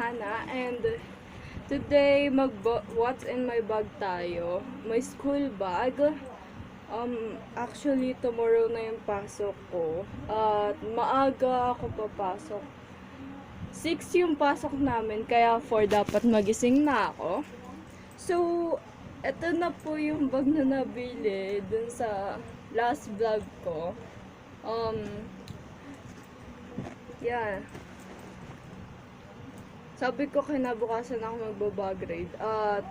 Hana, and today what's in my bag tayo? My school bag. Actually tomorrow na yung pasok ko. At maaga ako papasok. 6 yung pasok namin, kaya 4 dapat magising na ako. So, eto na po yung bag na nabili dun sa last vlog ko. Yeah. Sabi ko kinabukasan ako magbabag raid. At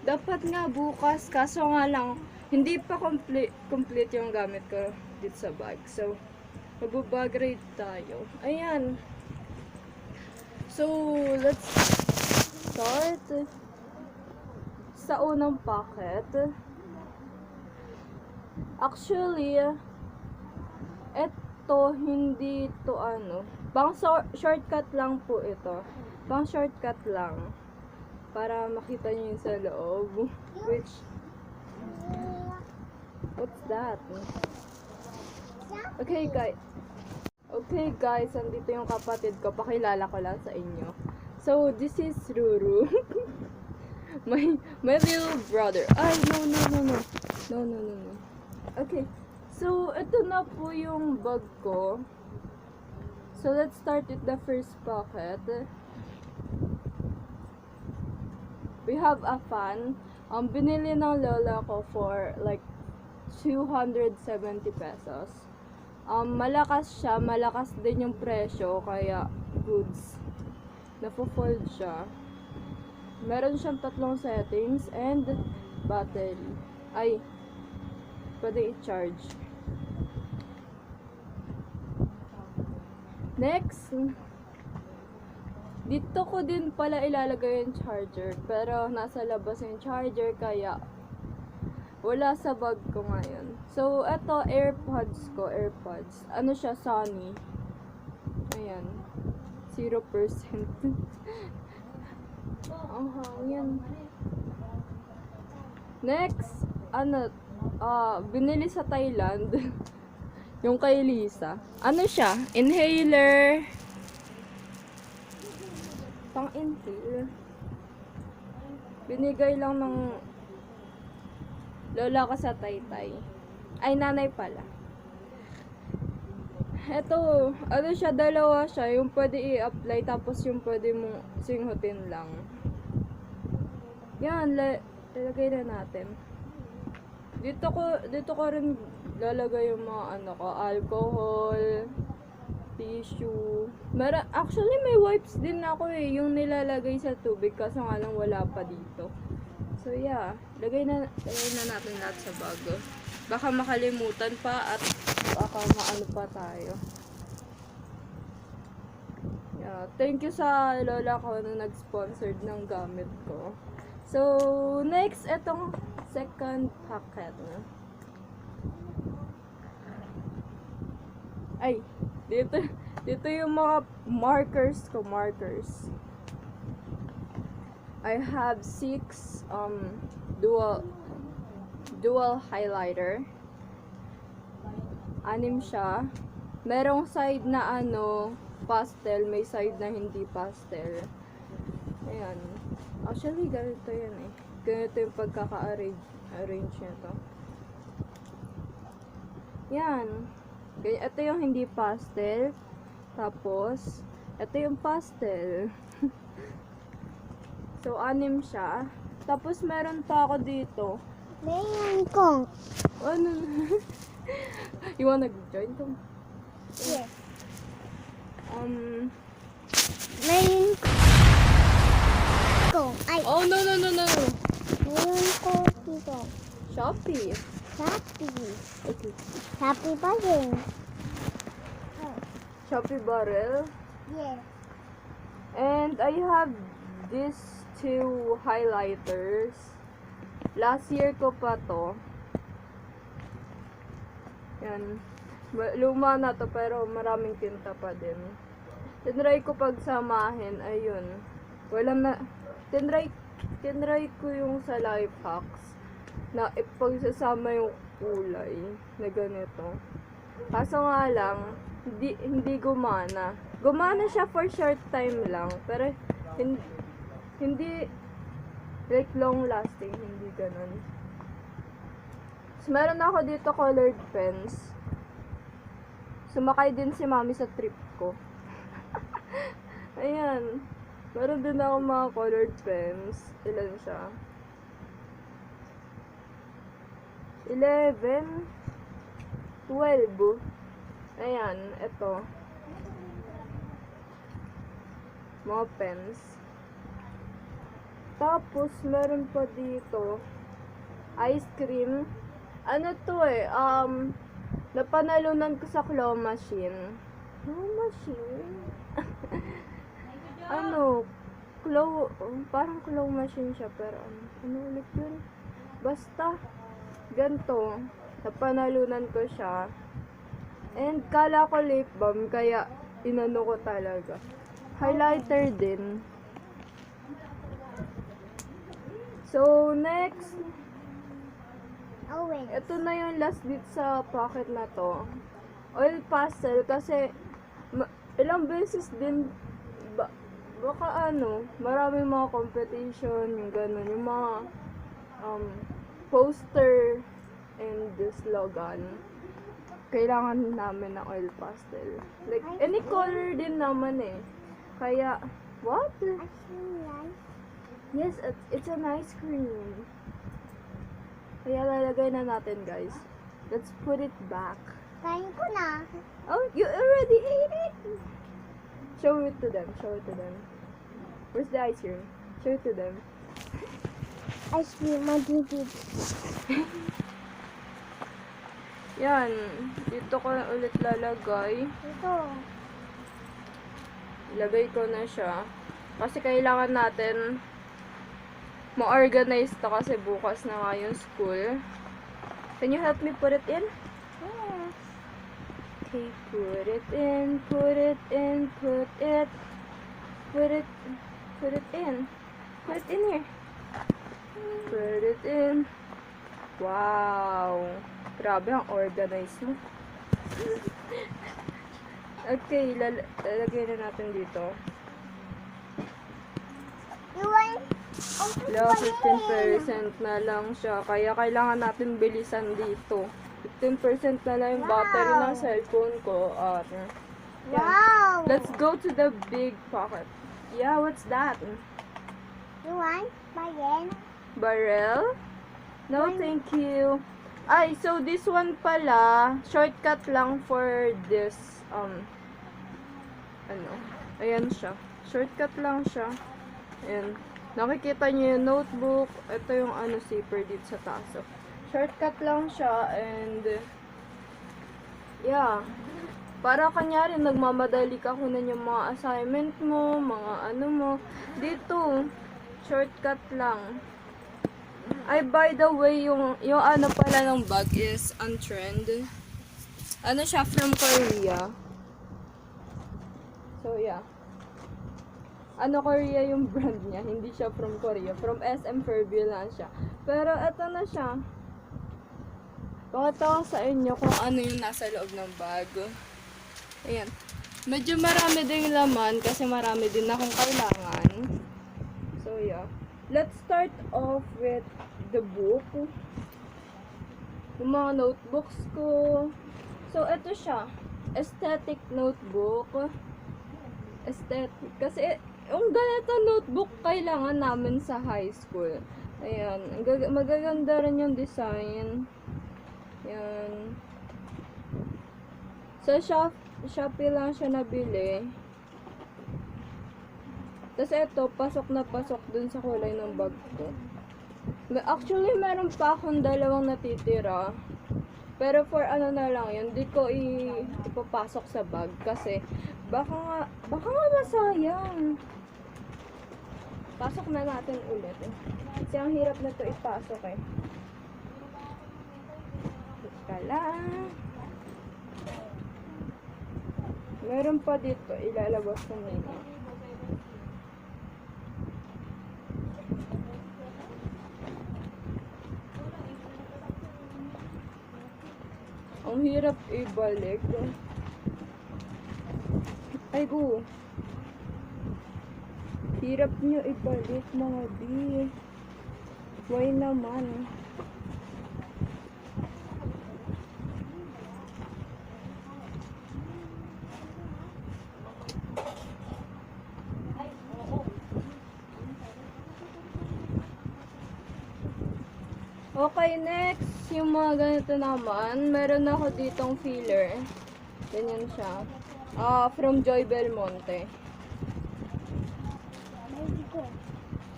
dapat nga bukas, kaso nga lang hindi pa complete yung gamit ko dito sa bag. So, magbabag raid tayo. Ayan. So, let's start sa unang packet. Actually, eto hindi to pang shortcut lang po ito. Pang shortcut lang para makita niyo yung sa loob. Which, what's that? Okay guys, andito yung kapatid ko. Pakilala ko lang sa inyo. So, this is Ruru. my little brother. Ay, no. Okay. So, ito na po yung bag ko. So, let's start with the first pocket. We have a fan. Binili ng lola ko for like 270 pesos. Malakas siya. Malakas din yung presyo. Kaya, goods. Nafo-fold siya. Meron siyang 3 settings and battery. Ay, pwede i-charge. Next, dito ko din pala ilalagay yung charger, pero nasa labas yung charger, kaya wala sa bag ko ngayon. So, eto, AirPods ko, ano siya, Sony. Ayan, 0%. Ang hangin. Next, binili sa Thailand. Yung kay Lisa. Ano siya? Inhaler. Pang inhaler. Binigay lang ng lola ko sa Taytay. Ay, nanay pala. Ito, ano siya, dalawa siya. Yung pwede i-apply, tapos yung pwede mong singhutin lang. Yan, ilagay na natin. Dito ko rin lalagay yung mga alcohol, tissue. Actually, may wipes din ako yung nilalagay sa tubig, kasi nga lang wala pa dito. So, yeah. Lagay na natin lahat sa bag. Baka makalimutan pa at baka maano pa tayo. Yeah. Thank you sa lola ko na nag-sponsored ng gamit ko. So, next, etong second packet. Ay, dito yung mga markers ko, I have 6 dual highlighter. 6 siya. Merong side na pastel, may side na hindi pastel. Ayan. Actually, ganito yan Ganito yung pagkaka-arrange nito. Yan. Ito yung hindi pastel. Tapos, ito yung pastel. So, 6 siya. Tapos, meron pa ako dito. Meron ko. Ano? You wanna join ko? Yes. Meron ko. Ay. Oh, no. Meron ko dito. Shopee. Okay. Shopee pa din. Shopee barrel. Yes. And I have these 2 highlighters. Last year ko pa to. Yan. Luma na to, pero maraming tinta pa din. Tinry ko pagsamahin. Ayun. Tinry ko yung sa life hacks na ipagsasama yung kulay na ganito. Kaso nga lang, hindi gumana. Gumana siya for short time lang. Pero, hindi like long lasting. Hindi ganun. So, meron ako dito colored pens. Sumakay din si mami sa trip ko. Ayan. Meron din ako mga colored pens. Ilan siya? 11, 12. Ayan, ito. Mga pens. Tapos, meron pa dito. Ice cream. Ano to eh, napanalunan ko sa claw machine. Claw machine? Parang claw machine siya, pero ano ulit yun? Basta, ganito, napanalunan ko siya. And kala ko lip balm, kaya inano ko talaga. Highlighter din. So, next, Orange. ito na yung last bit sa pocket na to. Oil pastel kasi ilang beses din baka maraming mga competition, yung ganun, yung mga poster and the slogan. Kailangan namin ng oil pastel. Like, any color din naman eh. Kaya, what? Actually, nice. Yes, it's an ice cream. Kaya lalagay na natin, guys. Let's put it back. Kain ko na. Oh, you already ate it? Show it to them. Show it to them. Where's the ice cream? Show it to them. Ice cream, magiging. Yan. Dito ko na ulit lalagay. Ito. Ilagay ko na siya. Kasi kailangan natin ma-organize to kasi bukas na nga yung school. Can you help me put it in? Yes. Okay, put it in, put it in, put it in. Put it in here. Put it in. Wow. Grabe ang organized mo. Okay, lalagay na natin dito. You want? Wala, 15% na lang siya. Kaya kailangan natin bilisan dito. 15% na lang yung battery ng cellphone ko. Yan. Wow. Let's go to the big pocket. Yeah, what's that? You want? Bayan? Barrel? No, thank you. Ay, so this one pala, shortcut lang for this, ayan siya. Shortcut lang siya. Ayan. Nakikita niyo yung notebook. Ito yung zipper dito sa taas. So, shortcut lang siya and yeah. Para kanyari nagmamadali ka kunin yung mga assignment mo, mga mo. Dito, shortcut lang. Ay, by the way, yung pala ng bag is on trend. Ano siya, from Korea. So, yeah. Korea yung brand niya. Hindi siya from Korea. From SM Fairview lang siya. Pero, eto na siya. Pakita ko sa inyo kung ano yung nasa loob ng bag. Ayan. Medyo marami ding laman kasi marami din akong kailangan. So, yeah. Let's start off with the book. Yung mga notebooks ko. So, ito siya. Aesthetic notebook. Aesthetic. Kasi, yung ganito notebook kailangan namin sa high school. Ayan. Magaganda rin yung design. Ayan. Sa Shopee lang siya nabili. Tapos ito, pasok na pasok dun sa kulay ng bag ko. Actually, meron pa akong dalawang natitira. Pero for na lang yun, di ko ipapasok sa bag. Kasi, baka nga masayang. Pasok na natin ulit eh. Kasi ang hirap na to ipasok eh. Teka lang. Meron pa dito, ilalabas ko nila. Ang hirap ibalik. Ay, go. Hirap nyo ibalik, mga B. Why naman? Okay, next. Yung mga ganito naman. Meron ako ditong filler. Ganyan siya. From Joy Belmonte. Baby ko.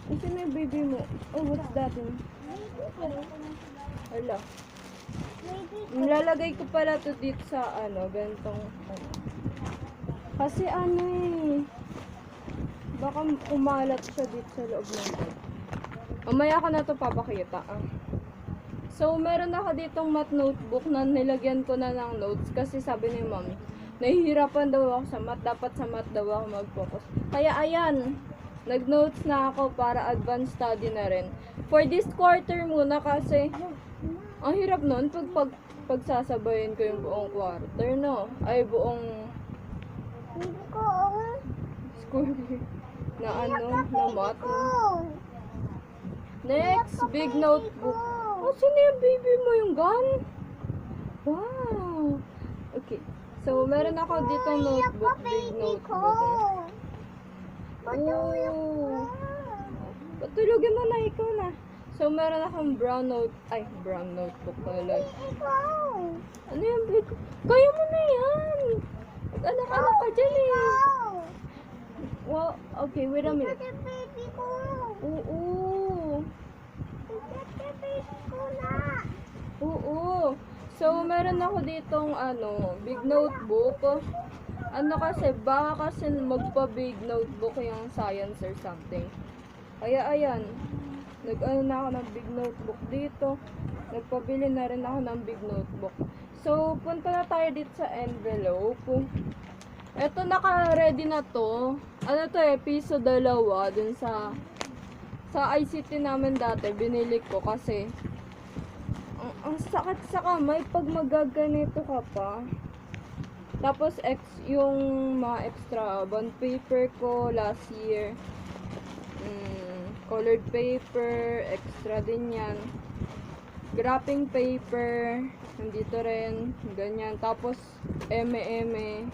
Ito na yung baby mo. Oh, what's that? Baby ko. Ala. Baby ko. Nilalagay ko pala to dito sa ganitong kasi baka umalat siya dito sa loob ng bag. Mamaya ko na to papakita. So, meron ako ditong math notebook na nilagyan ko na ng notes kasi sabi ni ma'am, nahihirapan daw ako sa math, dapat sa math daw ako mag-focus. Kaya ayan, nag-notes na ako para advanced study na rin. For this quarter muna kasi ang hirap nun pagsasabayin ko yung buong quarter, no? Ay, buong Baby ko. school na na math. Ko. Next, big notebook. Oh, sino yung baby mo yung gun? Wow! Okay. So, meron ako dito notebook, big notebook. Patulog Oh! Patulogin mo na, ikaw na. So, meron akong brown notebook pala. Ikaw. Ano yung big? Kaya mo na yan! Anak-anak ka dyan eh. Ikaw. Well, okay, wait a minute. Ito baby ko. Oo. Ito baby ko na. Oo. So, meron ako ditong big notebook. Baka kasi magpa-big notebook yung science or something. Kaya, ayan. Na ako ng big notebook dito. Nagpabili na rin ako ng big notebook. So, punta na tayo dito sa envelope. Eto, naka-ready na to. Piso 2 dun sa ICT namin dati. Binili ko kasi ang sakit sa kamay pag magaganito ka pa. Tapos, yung mga extra bond paper ko last year. Colored paper, extra din yan. Wrapping paper, nandito rin, ganyan. Tapos, eme.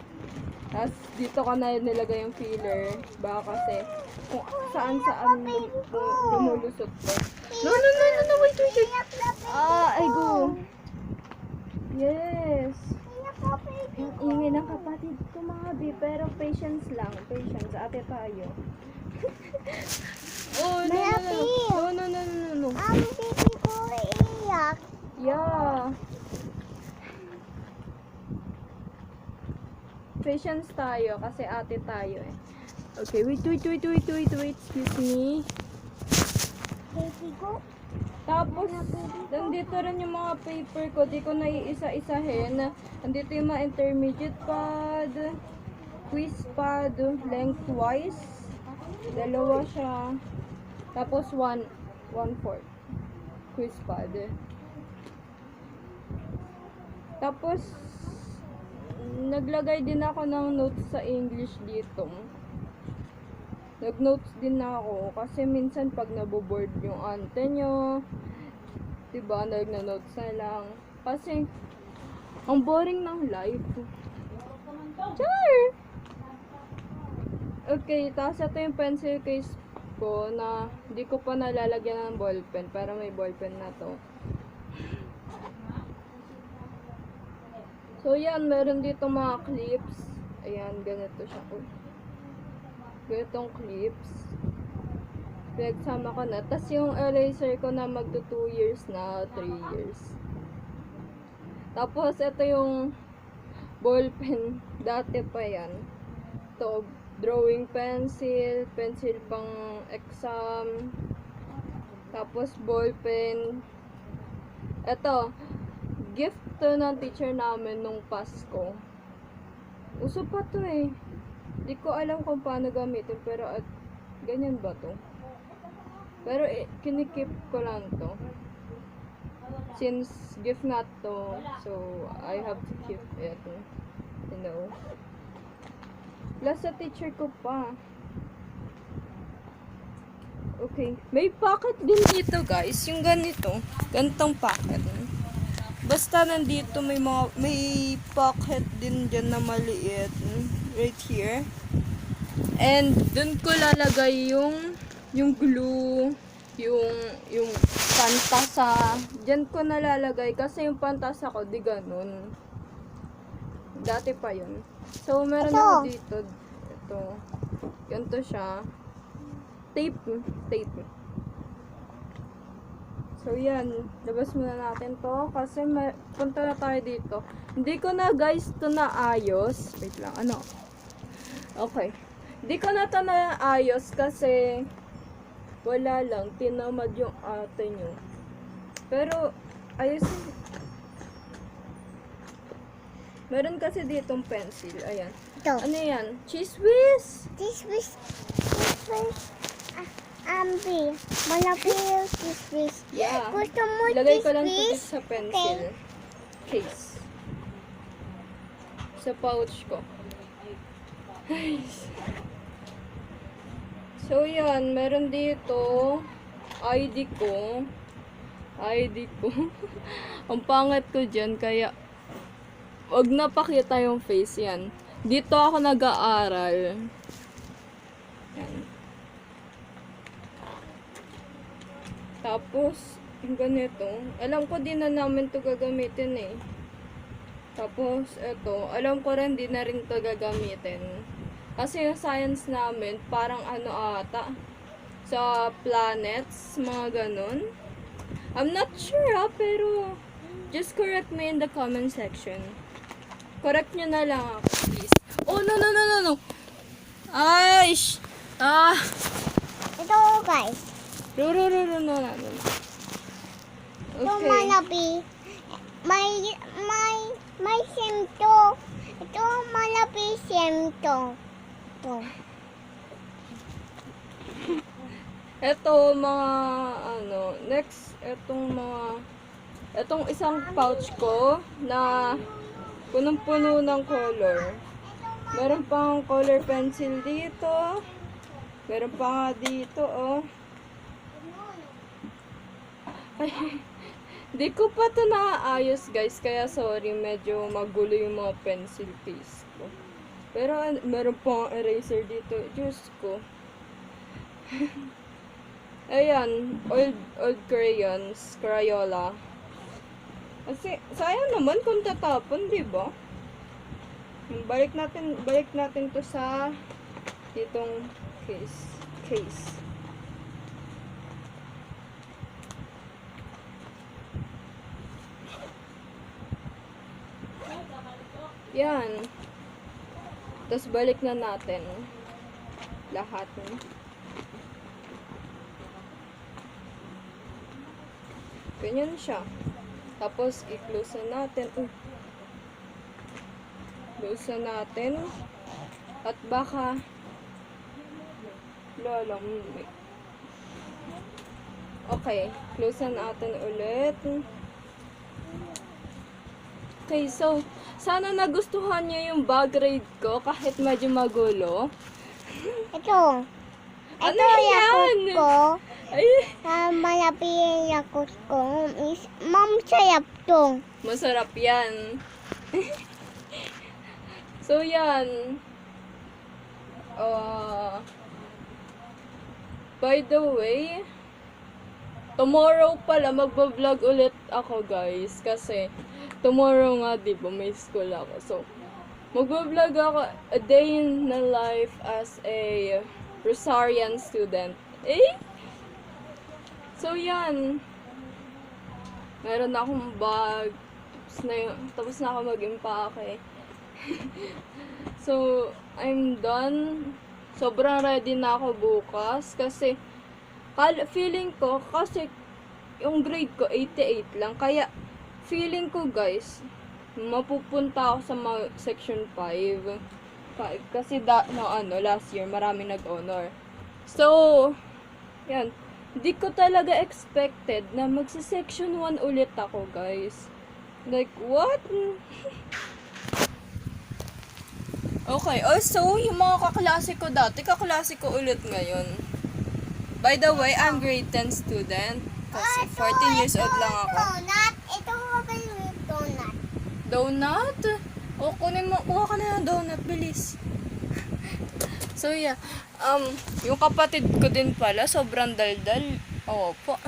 Tapos, dito ka na nilagay yung filler. Baka kasi, kung saan lumulusot ko. No, wait. Ay, go. Yes. Yung ingay ng kapatid ko, mga bi, pero patience lang. Patience, ate tayo. Oh, no. Ang baby ko iyak. Yeah. Patience tayo kasi ate tayo eh. Okay, wait. Excuse me. Baby ko. Tapos, nandito rin yung mga paper ko. Di ko na iisa-isahin. Nandito yung mga intermediate pad, quiz pad, lengthwise. 2 siya. Tapos, 1/4 quiz pad. Tapos, naglagay din ako ng notes sa English dito. Nag-notes din ako kasi minsan pag naboboard yung ante nyo, diba, nag-notes na lang. Kasi, ang boring ng life. Char! Okay, tapos ito yung pencil case ko na hindi ko pa nalalagyan ng ballpen para may ballpen na to. So, yan, meron dito mga clips. Ayan, ganito siya. Ganitong clips. Pinagsama ko na. Tapos yung eraser ko na magto 2 years na, 3 years. Tapos, ito yung ballpen. Dati pa yan. Ito, drawing pencil, pencil pang exam. Tapos, ballpen. Ito, gift to ng teacher namin nung Pasko. Uso pa to eh. Di ko alam kung paano gamitin, pero ganyan ba to? Pero kinikip ko lang to. Since gift nga to, so I have to keep it. You know. Plus sa teacher ko pa. Okay. May pocket din dito, guys. Yung ganito. Ganitong pocket. Basta nandito may pocket din dyan na maliit. Right here. And dun ko lalagay yung glue, yung pantasa. Diyan ko nalalagay kasi yung pantasa ko di ganun. Dati pa yun. So meron Ito. ako dito. Ito. Ganito siya. Tape. So yan, labas muna natin to kasi punta na tayo dito. Hindi ko na guys to naayos. Wait lang, ano? Okay. Hindi ko na to naayos kasi wala lang, tinamad yung ate nyo. Pero, ayusin. Meron kasi ditong pencil. Ayan. Ito. Ano yan? Cheese whiz! This was B. Malaki yung this was. Yeah. Gusto mo Lagay this ko lang ito was? dito sa pencil case. Sa pouch ko. So, yan. Meron dito ID ko. Ang pangit ko dyan, kaya wag na pakita yung face yan. Dito ako nag-aaral. Yan. Tapos, yung ganito. Alam ko din na namin to gagamitin eh. Tapos, eto. Alam ko rin di na rin to gagamitin. Kasi yung science namin, parang ano ata. Sa planets, mga ganun. I'm not sure ha, pero just correct me in the comment section. Correct nyo na lang ako, please. Oh, no. Ay, Ito guys. No. Ito Okay. malapi. May semto. Ito malapi semto. Ito. Ito, mga, next, etong isang pouch ko na punong-puno ng color. Meron pang color pencil dito. Meron pa nga dito, oh. Ay, di ko pa ito naaayos, guys. Kaya sorry, medyo magulo yung mga pencil case ko. Pero meron pang eraser dito. Diyos ko. Ayan, old crayons, Crayola. Kasi, sayang naman kung tatapon, di ba? Balik natin to sa itong case. Yan. Tapos balik na natin lahat. Ganyan siya. Tapos, i-close na natin. Close na natin. At baka lalang. Okay. Close na natin ulit. Okay, so, sana nagustuhan niyo yung bag raid ko kahit medyo magulo. Ito. Ano Ito yan? yakut ko. Ay, Malapi yung yakut ko. Ma'am, sayap to. masarap yan. So, yan. By the way, tomorrow pala magbablog ulit ako, guys. Kasi, tomorrow nga, di ba, may school ako. So, magbablog ako a day in the life as a Rosarian student. So, yan. Meron na akong bag. Tapos na ako mag-impake. So, I'm done. Sobrang ready na ako bukas. Kasi, feeling ko, kasi yung grade ko, 88 lang. Kaya, feeling ko, guys, mapupunta ako sa section 5. Kasi last year, marami nag-honor. So, yan. Di ko talaga expected na magsa-section 1 ulit ako, guys. Like, what? Okay, also, yung mga kaklase ko dati, kaklase ko ulit ngayon. By the way, I'm grade 10 student. Kasi 14 years old lang ako. Donut. Ito ko ba yung donut? Donut? O, kuha ka na ng donut, bilis. So, yeah. Yung kapatid ko din pala, sobrang daldal. Oo po.